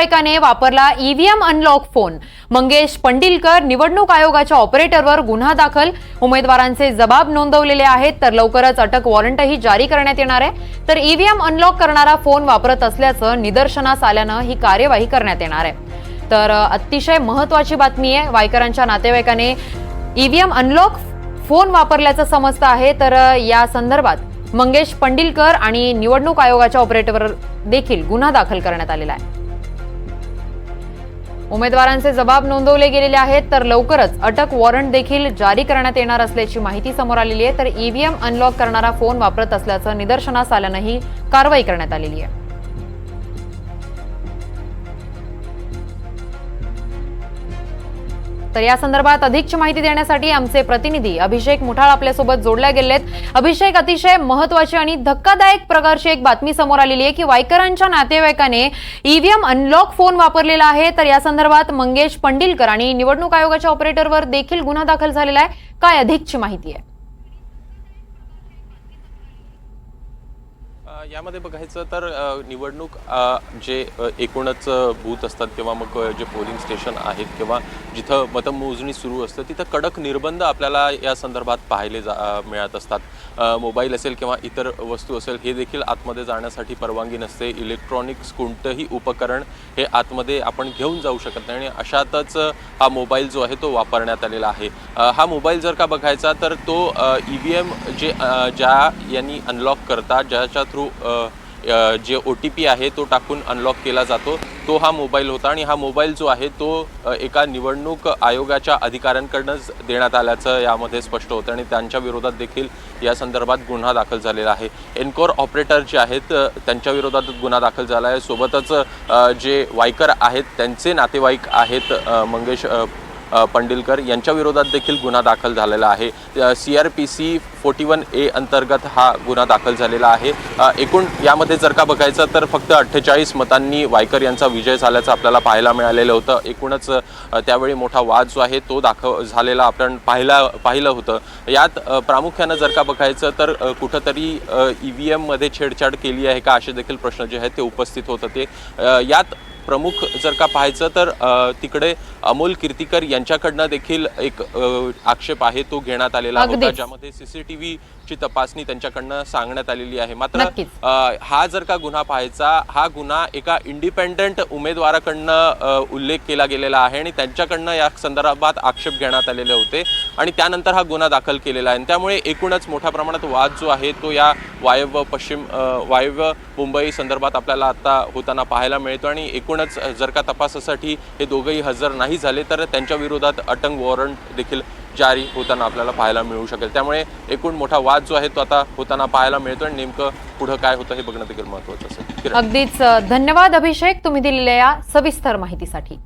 नातेवाईकाने वापरला EVM unlock phone. Mangesh Pandilkar निवडणूक आयोगाच्या ऑपरेटरवर गुन्हा दाखल। उमेदवारांचे जबाब नोंदवलेले आहेत, तर लवकरच अटक वॉरंटही जारी करण्यात येणार आहे। तर ईव्हीएम अनलॉक करणारा फोन वापरत असल्याचं निदर्शनास आल्यानं ही कार्यवाही करण्यात येणार आहे। तर अतिशय महत्त्वाची बातमी आहे, वायकरांच्या नातेवाईकाने ईव्हीएम अनलॉक फोन वापरल्याचं समजतं आहे। तर या संदर्भात मंगेश पंडिलकर आणि निवडणूक आयोगाच्या ऑपरेटरवर देखील गुन्हा दाखल करण्यात आलेला आहे। उमेदवारांचे जबाब नोंदवले गेलेले आहेत, तर लवकरच अटक वॉरंट देखील जारी करण्यात येणार असल्याची माहिती समोर आलेली आहे। तर ईव्हीएम अनलॉक करणारा फोन वापरत असल्याचं निदर्शनास आल्यानं ही कारवाई करण्यात आलेली आहे। तर या संदर्भात अधिकची माहिती देण्यासाठी आमचे प्रतिनिधी अभिषेक मुठाळ आपल्यासोबत जोडल्या गेलेत। अभिषेक, अतिशय महत्त्वाची आणि धक्कादायक प्रकारची एक बातमी समोर आलेली आहे की वायकरांच्या नातेवाईकाने ईव्हीएम अनलॉक फोन वापरलेला आहे। तर या संदर्भात मंगेश पंडिलकर आणि निवडणूक आयोगाच्या ऑपरेटरवर देखील गुन्हा दाखल झालेला आहे। काय अधिकची माहिती आहे? यामध्ये बघायचं तर निवडणूक जे एकूणच बूथ असतात किंवा मग जे पोलिंग स्टेशन आहेत किंवा जिथं मतमोजणी सुरू असते तिथं कडक निर्बंध आपल्याला या संदर्भात पाहायले मिळत असतात। मोबाईल असेल किंवा इतर वस्तू असेल हे देखील आतमध्ये जाण्यासाठी परवानगी नसते। इलेक्ट्रॉनिक्स कोणतंही उपकरण हे आतमध्ये आपण घेऊन जाऊ शकत नाही आणि अशातच हा मोबाईल जो आहे तो वापरण्यात आलेला आहे। हा मोबाईल जर का बघायचा तर तो ईव्हीएम ज्या यांनी अनलॉक करतात, ज्याच्या थ्रू जे OTP आहे तो टाकून अनलॉक केला जातो, तो हा मोबाईल होता आणि हा मोबाईल जो आहे तो एका निवडणूक आयोगाच्या अधिकाऱ्यांकडूनच देण्यात आल्याचं यामध्ये स्पष्ट होतं आणि त्यांच्या विरोधात देखील या संदर्भात गुन्हा दाखल झालेला आहे। एन्कोर ऑपरेटर जे आहेत त्यांच्या विरोधात गुन्हा दाखल झाला आहे। सोबतच जे वायकर आहेत त्यांचे नातेवाईक आहेत मंगेश पंडिलकर यांच्या विरोधात देखील गुन्हा दाखल झालेला आहे। CRPC 41A अंतर्गत हा गुन्हा दाखल झालेला आहे। एकूण यामध्ये जर का बघायचं तर फक्त 48 मतांनी वायकर यांचा विजय झाल्याचं आपल्याला पाहायला मिळालेलं होतं। एकूणच त्यावेळी मोठा वाद जो आहे तो झालेला आपण पाहिलं होतं। यात प्रामुख्यानं जर का बघायचं तर कुठंतरी EVM मध्ये छेडछाड केली आहे का असे देखील प्रश्न जे आहेत ते उपस्थित होत होते। यात प्रमुख जर का पाहायचं तर तिकडे अमोल कीर्तिकर यांच्याकडनं देखील एक आक्षेप आहे तो घेण्यात आलेला होता, ज्यामध्ये CCTV ची तपासणी त्यांच्याकडनं सांगण्यात आलेली आहे। मात्र हा जर का गुन्हा पाहायचा, हा गुन्हा एका इंडिपेंडंट उमेदवाराकडनं उल्लेख केला गेलेला आहे आणि त्यांच्याकडनं या संदर्भात आक्षेप घेण्यात आलेले होते आणि त्यानंतर हा गुन्हा दाखल केलेला आहे। त्यामुळे एकूणच मोठ्या प्रमाणात वाद जो आहे तो या वायव्य मुंबई संदर्भात आपल्याला आता होताना पाहायला मिळतो आणि एकूणच जर का तपासासाठी हे दोघेही हजर नाही झाले तर त्यांच्या विरोधात अटक वॉरंट देखील जारी होताना आपल्याला पाहायला मिळू शकेल। त्यामुळे एकूण मोठा वाद जो आहे तो आता होताना पाहायला मिळतो आणि नेमकं पुढे काय होतं हे बघणं देखील महत्त्वाचं असेल। अगदीच धन्यवाद अभिषेक, तुम्ही दिलेल्या या सविस्तर माहितीसाठी।